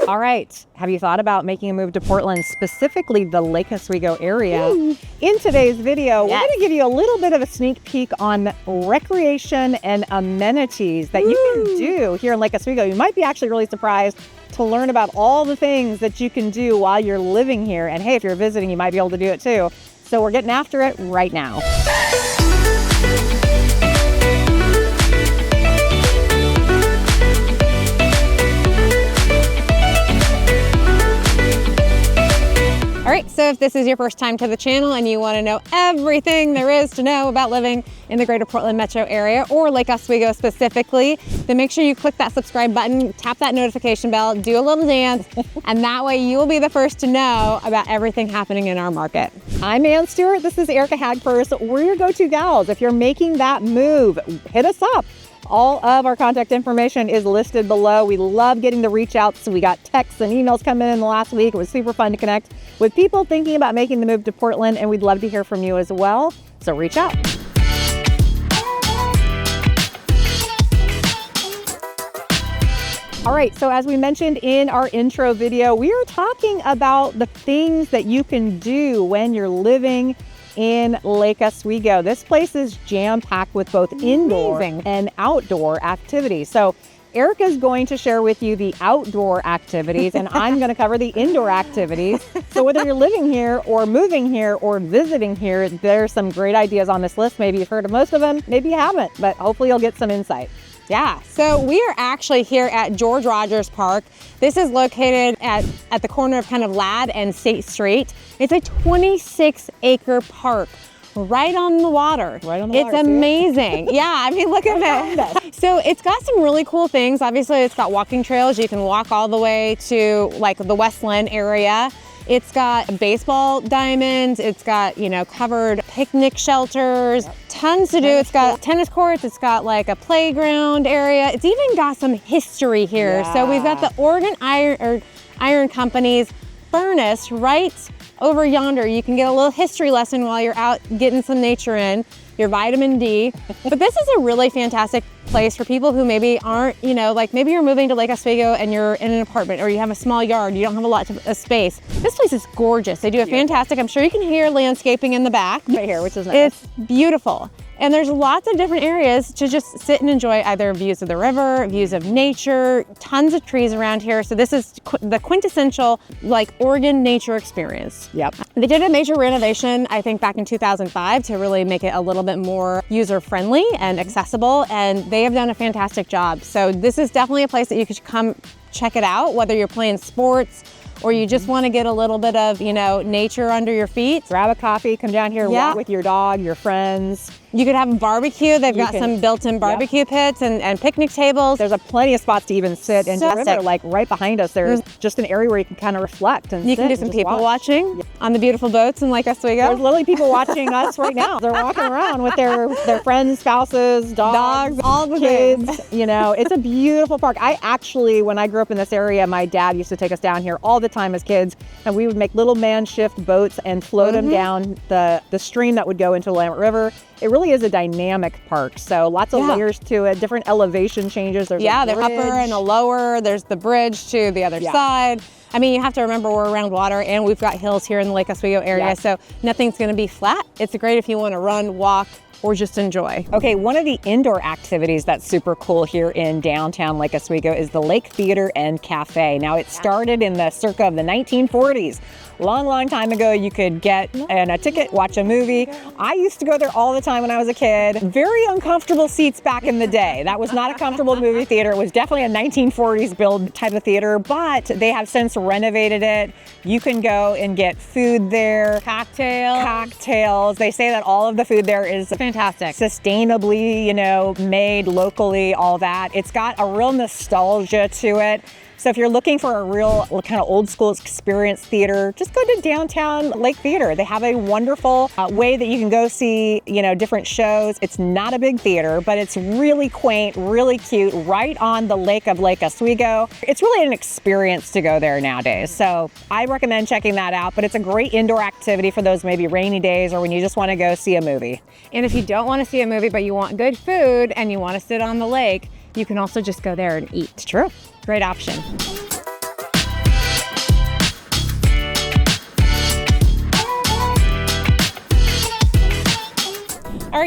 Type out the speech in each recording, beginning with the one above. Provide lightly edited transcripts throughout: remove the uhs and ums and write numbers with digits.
All right, have you thought about making a move to Portland, specifically the Lake Oswego area? In today's video, we're going to give you a little bit of a sneak peek on recreation and amenities that you can do here in Lake Oswego. You might be actually really surprised to learn about all the things that you can do while you're living here. And hey, if you're visiting, you might be able to do it too. So we're getting after it right now. All right, so if this is your first time to the channel and you want to know everything there is to know about living in the greater Portland metro area or Lake Oswego specifically, then make sure you click that subscribe button, tap that notification bell, do a little dance, and that way you will be the first to know about everything happening in our market. I'm Ann Stewart, this is Erica Hagfors. We're your go-to gals. If you're making that move, hit us up. All of our contact information is listed below. We love getting the reach outs. So we got texts and emails coming in the last week. It was super fun to connect with people thinking about making the move to Portland, and we'd love to hear from you as well. So reach out. All right, so as we mentioned in our intro video, we are talking about the things that you can do when you're living in Lake Oswego. This place is jam-packed with both indoor and outdoor activities. So Erica's going to share with you the outdoor activities and I'm going to cover the indoor activities. So whether you're living here or moving here or visiting here, there's some great ideas on this list. Maybe you've heard of most of them, maybe you haven't, but hopefully you'll get some insight. Yeah, so we are actually here at George Rogers Park. This is located at the corner of kind of Ladd and State Street. It's a 26-acre park right on the water. Right on the water. It's amazing. Yeah, I mean, look at it. So it's got some really cool things. Obviously, it's got walking trails. You can walk all the way to like the West Linn area. It's got baseball diamonds, it's got, you know, covered picnic shelters, tons to do. It's got tennis courts, it's got like a playground area. It's even got some history here. Yeah. So we've got the Oregon Iron Company's furnace right over yonder. You can get a little history lesson while you're out getting some nature in, your vitamin D. But this is a really fantastic place for people who maybe aren't, you know, like maybe you're moving to Lake Oswego and you're in an apartment or you have a small yard, you don't have a lot of space. This place is gorgeous. They do a fantastic, I'm sure you can hear landscaping in the back. Right here, which is nice. It's beautiful. And there's lots of different areas to just sit and enjoy either views of the river, views of nature, tons of trees around here. So this is the quintessential like Oregon nature experience. Yep. They did a major renovation, I think back in 2005 to really make it a little bit more user-friendly and accessible. And they have done a fantastic job. So this is definitely a place that you could come check it out, whether you're playing sports or you just want to get a little bit of, you know, nature under your feet. Grab a coffee, come down here, walk with your dog, your friends. You could have a barbecue. They've got some built-in barbecue pits and picnic tables. There's plenty of spots to even sit in the river. Like right behind us, there's just an area where you can kind of reflect and you can do some people watching on the beautiful boats in Lake Oswego. There's literally people watching us right now. They're walking around with their friends, spouses, dogs, all the kids. things. You know, it's a beautiful park. I actually, when I grew up in this area, my dad used to take us down here all the time as kids, and we would make little man shift boats and float them down the stream that would go into Willamette River. It really is a dynamic park, so lots of layers to it, different elevation changes. There's the upper and a lower. There's the bridge to the other side. I mean, you have to remember we're around water and we've got hills here in the Lake Oswego area, so nothing's going to be flat. It's great if you want to run, walk, or just enjoy. Okay, one of the indoor activities that's super cool here in downtown Lake Oswego is the Lake Theater and Cafe. Now, it started in the circa of the 1940s. Long time ago, you could get a ticket, watch a movie. I used to go there all the time when I was a kid. Very uncomfortable seats back in the day. That was not a comfortable movie theater. It was definitely a 1940s build type of theater, but they have since renovated it. You can go and get food there. Cocktails. They say that all of the food there is fantastic. Sustainably, you know, made locally, all that. It's got a real nostalgia to it. So if you're looking for a real kind of old school experience theater, just go to downtown Lake Theater. They have a wonderful way that you can go see, you know, different shows. It's not a big theater, but it's really quaint, really cute, right on the lake of Lake Oswego. It's really an experience to go there nowadays. So I recommend checking that out, but it's a great indoor activity for those maybe rainy days or when you just want to go see a movie. And if you don't want to see a movie, but you want good food and you want to sit on the lake, you can also just go there and eat. It's true. Great option.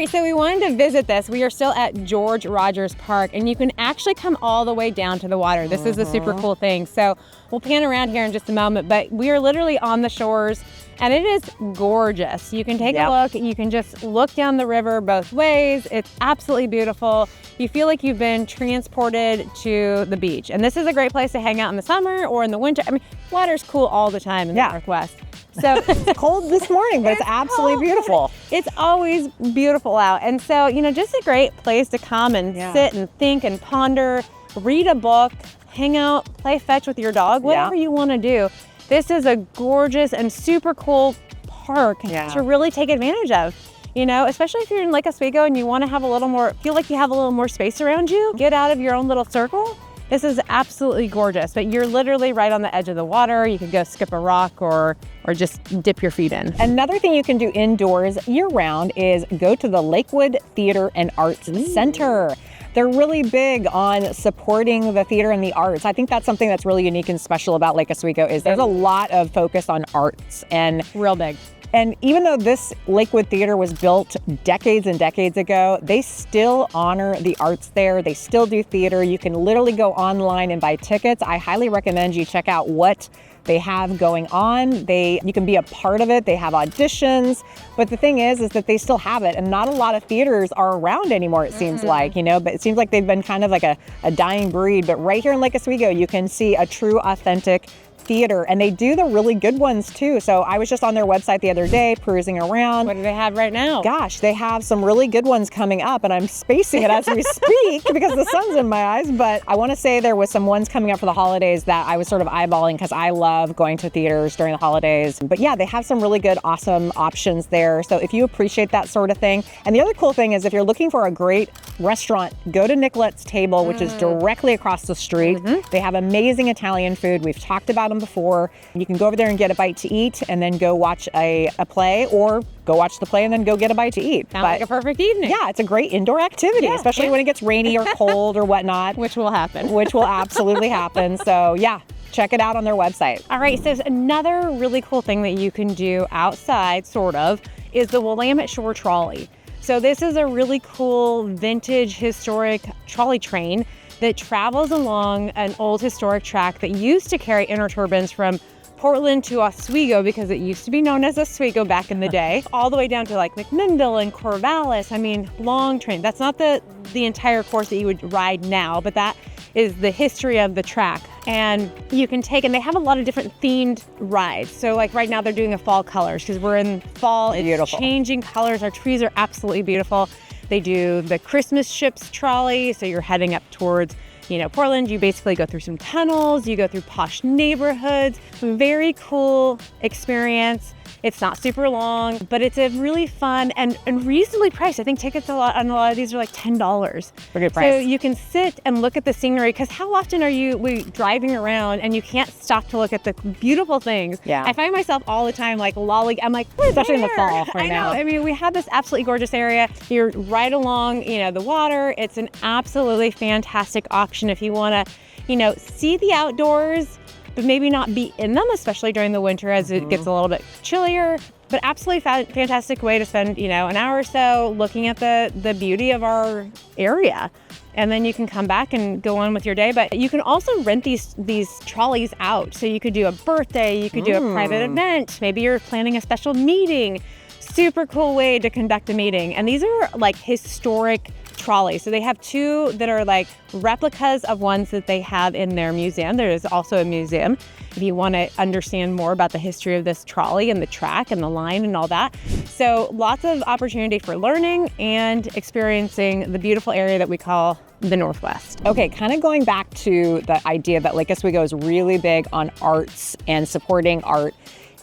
right, so we wanted to visit this. We are still at George Rogers Park, and you can actually come all the way down to the water. This is a super cool thing. So we'll pan around here in just a moment, but we are literally on the shores, and it is gorgeous. You can take a look. You can just look down the river both ways. It's absolutely beautiful. You feel like you've been transported to the beach. And this is a great place to hang out in the summer or in the winter. I mean, water's cool all the time in the Northwest. So it's cold this morning, but it's absolutely beautiful. It's always beautiful out. And so, you know, just a great place to come and sit and think and ponder, read a book, hang out, play fetch with your dog, whatever you want to do. This is a gorgeous and super cool park to really take advantage of. You know, especially if you're in Lake Oswego and you want to have a little more, feel like you have a little more space around you, get out of your own little circle. This is absolutely gorgeous, but you're literally right on the edge of the water. You could go skip a rock or just dip your feet in. Another thing you can do indoors year-round is go to the Lakewood Theater and Arts Center. They're really big on supporting the theater and the arts. I think that's something that's really unique and special about Lake Oswego is there's a lot of focus on arts and real big. And even though this Lakewood Theater was built decades and decades ago, they still honor the arts there. They still do theater. You can literally go online and buy tickets. I highly recommend you check out what they have going on. You can be a part of it. They have auditions. But the thing is that they still have it. And not a lot of theaters are around anymore, it seems like, you know, but it seems like they've been kind of like a dying breed. But right here in Lake Oswego, you can see a true, authentic theater, and they do the really good ones too. So I was just on their website the other day perusing around. What do they have right now? Gosh, they have some really good ones coming up, and I'm spacing it as we speak because the sun's in my eyes. But I want to say there was some ones coming up for the holidays that I was sort of eyeballing because I love going to theaters during the holidays. But yeah, they have some really good, awesome options there. So if you appreciate that sort of thing. And the other cool thing is if you're looking for a great restaurant, go to Nicolette's Table, which is directly across the street. They have amazing Italian food. We've talked about them before. You can go over there and get a bite to eat and then go watch a play, or go watch the play and then go get a bite to eat. Sounds like a perfect evening. Yeah, it's a great indoor activity, especially when it gets rainy or cold or whatnot. Which will happen. Which will absolutely happen. So yeah, check it out on their website. All right, so another really cool thing that you can do outside, sort of, is the Willamette Shore Trolley. So this is a really cool vintage historic trolley train that travels along an old historic track that used to carry inner turbines from Portland to Oswego, because it used to be known as Oswego back in the day, all the way down to like McMinnville and Corvallis. I mean, long train. That's not the entire course that you would ride now, but that is the history of the track. And you can take, and they have a lot of different themed rides. So like right now they're doing a fall colors because we're in fall. It's beautiful. Changing colors. Our trees are absolutely beautiful. They do the Christmas ships trolley. So you're heading up towards, you know, Portland. You basically go through some tunnels, you go through posh neighborhoods. Very cool experience. It's not super long, but it's a really fun and reasonably priced. I think tickets on a lot of these are like $10. For a good price. So you can sit and look at the scenery, because how often are we driving around and you can't stop to look at the beautiful things? Yeah. I find myself all the time like lolling. I'm like, especially in the fall right now. I mean, we have this absolutely gorgeous area. You're right along, you know, the water. It's an absolutely fantastic option if you want to, you know, see the outdoors, but maybe not be in them, especially during the winter as it gets a little bit chillier. But absolutely fantastic way to spend, you know, an hour or so looking at the beauty of our area. And then you can come back and go on with your day. But you can also rent these trolleys out. So you could do a birthday, you could do a private event. Maybe you're planning a special meeting. Super cool way to conduct a meeting. And these are like historic trolleys. So they have two that are like replicas of ones that they have in their museum. There is also a museum if you want to understand more about the history of this trolley and the track and the line and all that. So lots of opportunity for learning and experiencing the beautiful area that we call the Northwest. Okay, kind of going back to the idea that Lake Oswego is really big on arts and supporting art.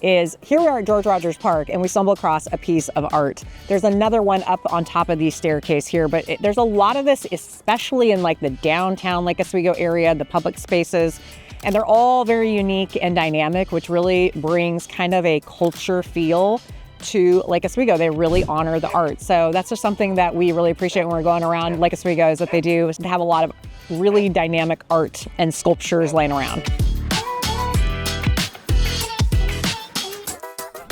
Is here we are at George Rogers Park and we stumble across a piece of art. There's another one up on top of the staircase here, but there's a lot of this, especially in like the downtown Lake Oswego area, the public spaces, and they're all very unique and dynamic, which really brings kind of a culture feel to Lake Oswego. They really honor the art. So that's just something that we really appreciate when we're going around Lake Oswego, is that they do have a lot of really dynamic art and sculptures laying around.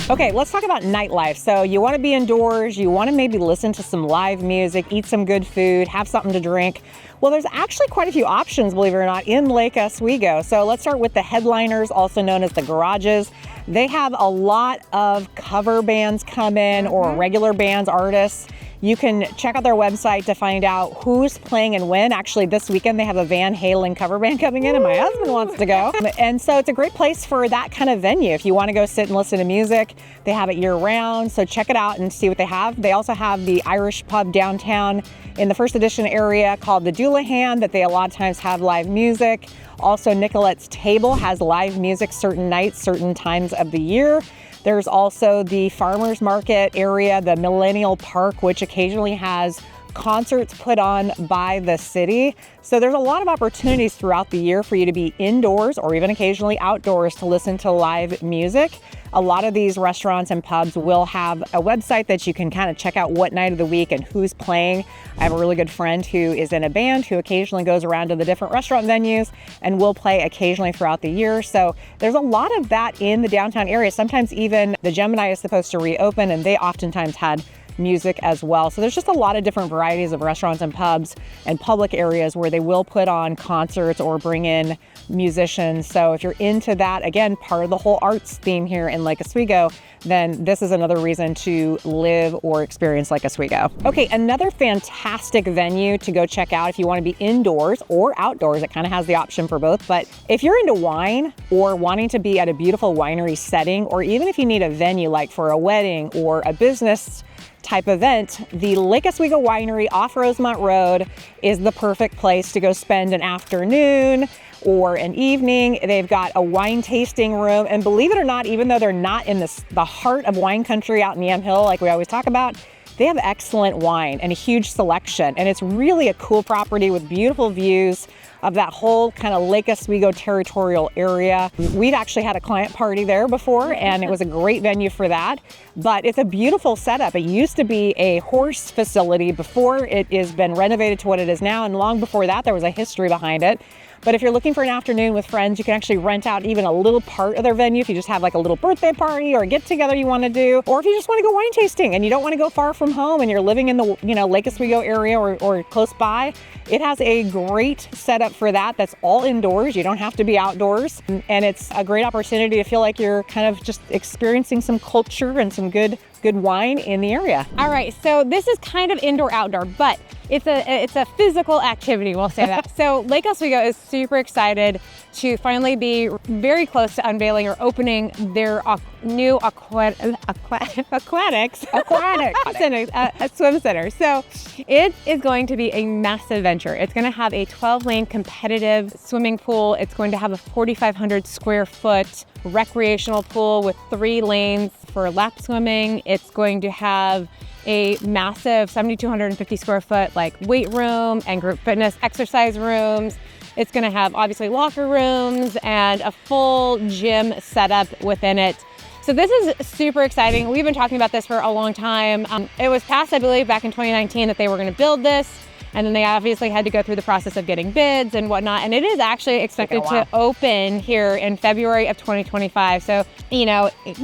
Okay, let's talk about nightlife. So you want to be indoors, you want to maybe listen to some live music, eat some good food, have something to drink. Well, there's actually quite a few options, believe it or not, in Lake Oswego. So let's start with the headliners, also known as the garages. They have a lot of cover bands come in, or regular bands, artists. You can check out their website to find out who's playing and when. Actually, this weekend they have a Van Halen cover band coming in, and my husband wants to go. And so it's a great place for that kind of venue. If you want to go sit and listen to music, they have it year round. So check it out and see what they have. They also have the Irish pub downtown in the First Edition area called the Doulahan, that they a lot of times have live music. Also, Nicolette's Table has live music certain nights, certain times of the year. There's also the farmers market area, the Millennial Park, which occasionally has concerts put on by the city. So there's a lot of opportunities throughout the year for you to be indoors or even occasionally outdoors to listen to live music. A lot of these restaurants and pubs will have a website that you can kind of check out what night of the week and who's playing. I have a really good friend who is in a band who occasionally goes around to the different restaurant venues and will play occasionally throughout the year. So there's a lot of that in the downtown area. Sometimes even the Gemini is supposed to reopen, and they oftentimes had music as well. So there's just a lot of different varieties of restaurants and pubs and public areas where they will put on concerts or bring in musicians. So if you're into that, again, part of the whole arts theme here in Lake Oswego, then this is another reason to live or experience Lake Oswego. Okay, another fantastic venue to go check out if you want to be indoors or outdoors. It kind of has the option for both. But if you're into wine or wanting to be at a beautiful winery setting, or even if you need a venue like for a wedding or a business type event, the Lake Oswego Winery off Rosemont Road is the perfect place to go spend an afternoon or an evening. They've got a wine tasting room, and believe it or not, even though they're not in the heart of wine country out in Yamhill like we always talk about, they have excellent wine and a huge selection, and it's really a cool property with beautiful views of that whole kind of Lake Oswego territorial area. We've actually had a client party there before, and it was a great venue for that. But it's a beautiful setup. It used to be a horse facility before it has been renovated to what it is now, and long before that there was a history behind it. But if you're looking for an afternoon with friends, you can actually rent out even a little part of their venue if you just have like a little birthday party or a get together you want to do, or if you just want to go wine tasting and you don't want to go far from home and you're living in the Lake Oswego area or close by. It has a great setup for that. That's all indoors. You don't have to be outdoors, and it's a great opportunity to feel like you're kind of just experiencing some culture and some good wine in the area. All right, so this is kind of indoor outdoor, but it's a physical activity, we'll say that. So Lake Oswego is super excited to finally be very close to unveiling or opening their new aquatics center, a swim center. So it is going to be a massive venture. It's going to have a 12-lane competitive swimming pool. It's going to have a 4,500 square foot recreational pool with 3 lanes for lap swimming. It's going to have a massive 7,250 square foot like weight room and group fitness exercise rooms. It's going to have obviously locker rooms and a full gym setup within it. So this is super exciting. We've been talking about this for a long time. It was passed, I believe, back in 2019 that they were going to build this. And then they obviously had to go through the process of getting bids and whatnot. And it is actually expected to open here in February of 2025. So,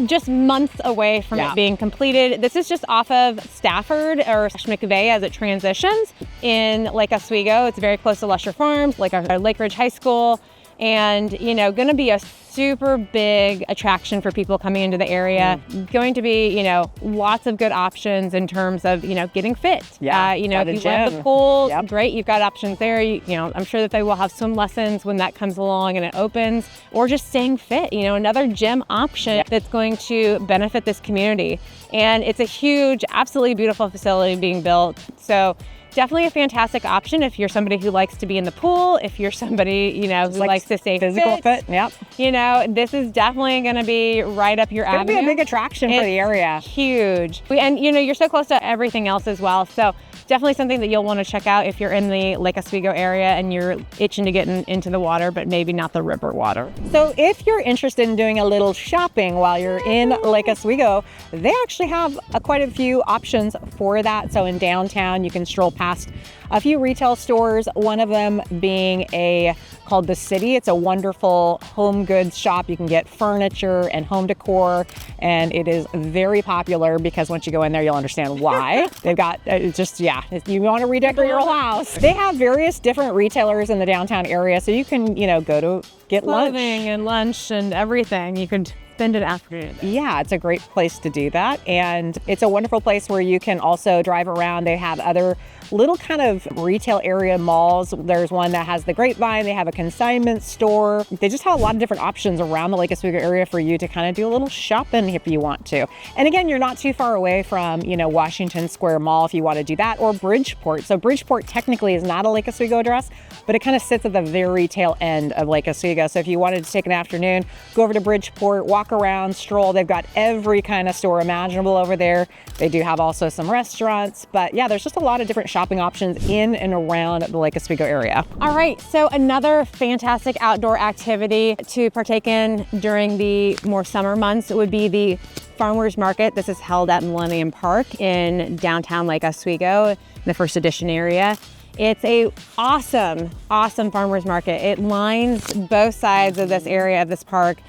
just months away from it being completed. This is just off of Stafford or McVeigh as it transitions in Lake Oswego. It's very close to Luscher Farms, like our Lake Ridge High School. And, going to be a super big attraction for people coming into the area. Going to be, lots of good options in terms of, getting fit. If you love the pool, great, you've got options there. I'm sure that they will have swim lessons when that comes along and it opens, or just staying fit, another gym option that's going to benefit this community. And it's a huge, absolutely beautiful facility being built. So definitely a fantastic option if you're somebody who likes to be in the pool, if you're somebody, who likes to stay physical fit. This is definitely going to be right up your avenue. It's going to be a big attraction for the area. Huge. And, you're so close to everything else as well. So definitely something that you'll want to check out if you're in the Lake Oswego area and you're itching to get into the water, but maybe not the river water. So if you're interested in doing a little shopping while you're in Lake Oswego, they actually have quite a few options for that. So in downtown, you can stroll past a few retail stores, one of them being a called The City. It's a wonderful home goods shop. You can get furniture and home decor, and it is very popular because once you go in there, you'll understand why. They've got if you want to redecorate your whole house. They have various different retailers in the downtown area, so you can, go to get lunch. Clothing and lunch and everything. You could spend an afternoon there. Yeah, it's a great place to do that. And it's a wonderful place where you can also drive around. They have other little kind of retail area malls. There's one that has the Grapevine. They have a consignment store. They just have a lot of different options around the Lake Oswego area for you to kind of do a little shopping if you want to. And again, you're not too far away from, Washington Square Mall if you want to do that, or Bridgeport. So Bridgeport technically is not a Lake Oswego address, but it kind of sits at the very tail end of Lake Oswego. So if you wanted to take an afternoon, go over to Bridgeport, walk around, stroll. They've got every kind of store imaginable over there. They do have also some restaurants, but yeah, there's just a lot of different shopping options in and around the Lake Oswego area. All right, so another fantastic outdoor activity to partake in during the more summer months would be the Farmers Market. This is held at Millennium Park in downtown Lake Oswego, in the First Edition area. It's a awesome farmers market. It lines both sides of this area of this park,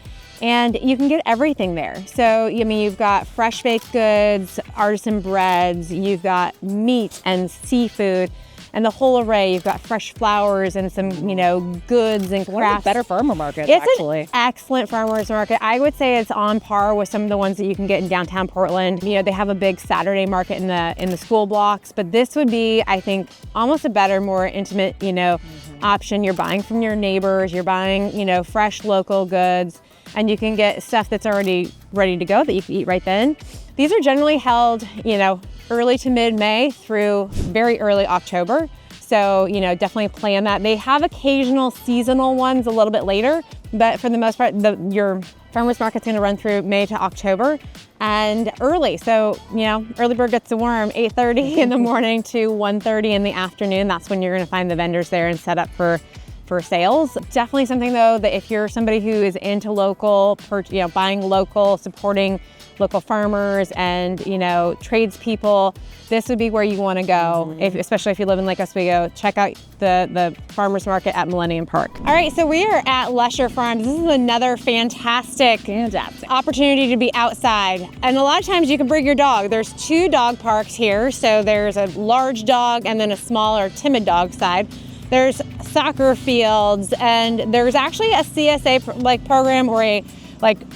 and you can get everything there. So, you've got fresh baked goods, artisan breads, you've got meat and seafood, and the whole array. You've got fresh flowers and some, goods and crafts. One of the better farmer markets, it's actually. An excellent farmers market. I would say it's on par with some of the ones that you can get in downtown Portland. They have a big Saturday market in the school blocks, but this would be, I think, almost a better, more intimate, option. You're buying from your neighbors. You're buying, fresh local goods. And you can get stuff that's already ready to go that you can eat right then. These are generally held, early to mid-May through very early October. So, definitely plan that. They have occasional seasonal ones a little bit later, but for the most part, your farmers market's gonna run through May to October and early. So, early bird gets the worm, 8:30 in the morning to 1:30 in the afternoon. That's when you're gonna find the vendors there and set up for sales. Definitely something though that if you're somebody who is into local, buying local, supporting local farmers and tradespeople, this would be where you want to go. Especially if you live in Lake Oswego, check out the farmers market at Millennium Park. All right, so we are at Luscher Farms. This is another fantastic opportunity to be outside. And a lot of times you can bring your dog. There's 2 dog parks here. So there's a large dog and then a smaller timid dog side. There's soccer fields, and there's actually a CSA program or a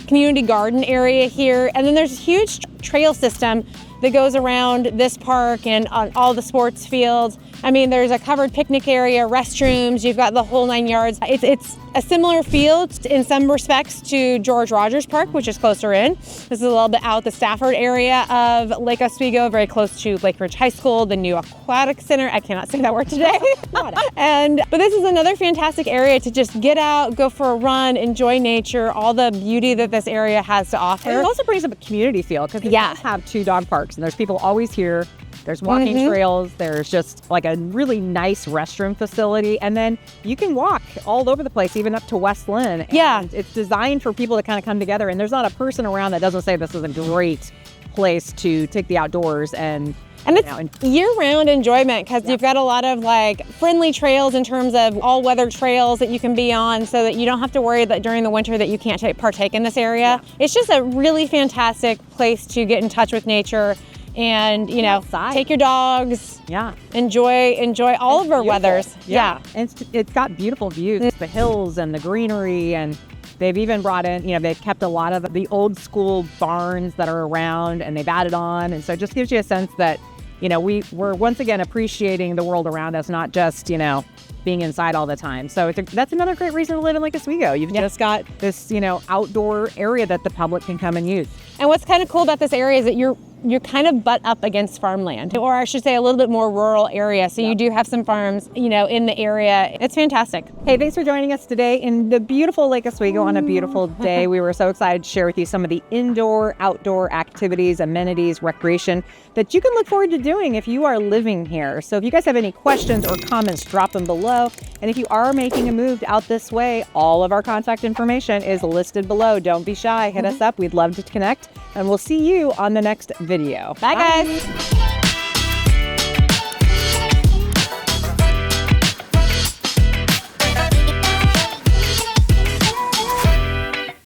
community garden area here. And then there's a huge trail system that goes around this park and on all the sports fields. There's a covered picnic area, restrooms, you've got the whole 9 yards. It's a similar feel in some respects to George Rogers Park, which is closer in. This is a little bit out the Stafford area of Lake Oswego, very close to Lake Ridge High School, the new Aquatic Center. I cannot say that word today. But this is another fantastic area to just get out, go for a run, enjoy nature, all the beauty that this area has to offer. And it also brings up a community feel because we have 2 dog parks and there's people always here. There's walking trails, there's just a really nice restroom facility, and then you can walk all over the place, even up to West Linn. And it's designed for people to kind of come together, and there's not a person around that doesn't say this is a great place to take the outdoors and it's year-round enjoyment because you've got a lot of friendly trails in terms of all-weather trails that you can be on, so that you don't have to worry that during the winter that you can't partake in this area. It's just a really fantastic place to get in touch with nature and take your dogs. Enjoy all of our weathers. And it's got beautiful views. It's the hills and the greenery, and they've even brought in, they've kept a lot of the old school barns that are around, and they've added on, and so it just gives you a sense that we're once again appreciating the world around us, not just being inside all the time. So that's another great reason to live in Lake Oswego. You've just got this outdoor area that the public can come and use. And what's kind of cool about this area is that you're kind of butt up against farmland, or I should say a little bit more rural area. So you do have some farms, in the area. It's fantastic. Hey, thanks for joining us today in the beautiful Lake Oswego on a beautiful day. We were so excited to share with you some of the indoor, outdoor activities, amenities, recreation that you can look forward to doing if you are living here. So if you guys have any questions or comments, drop them below. And if you are making a move out this way, all of our contact information is listed below. Don't be shy. Hit us up. We'd love to connect. And we'll see you on the next video. Bye, guys.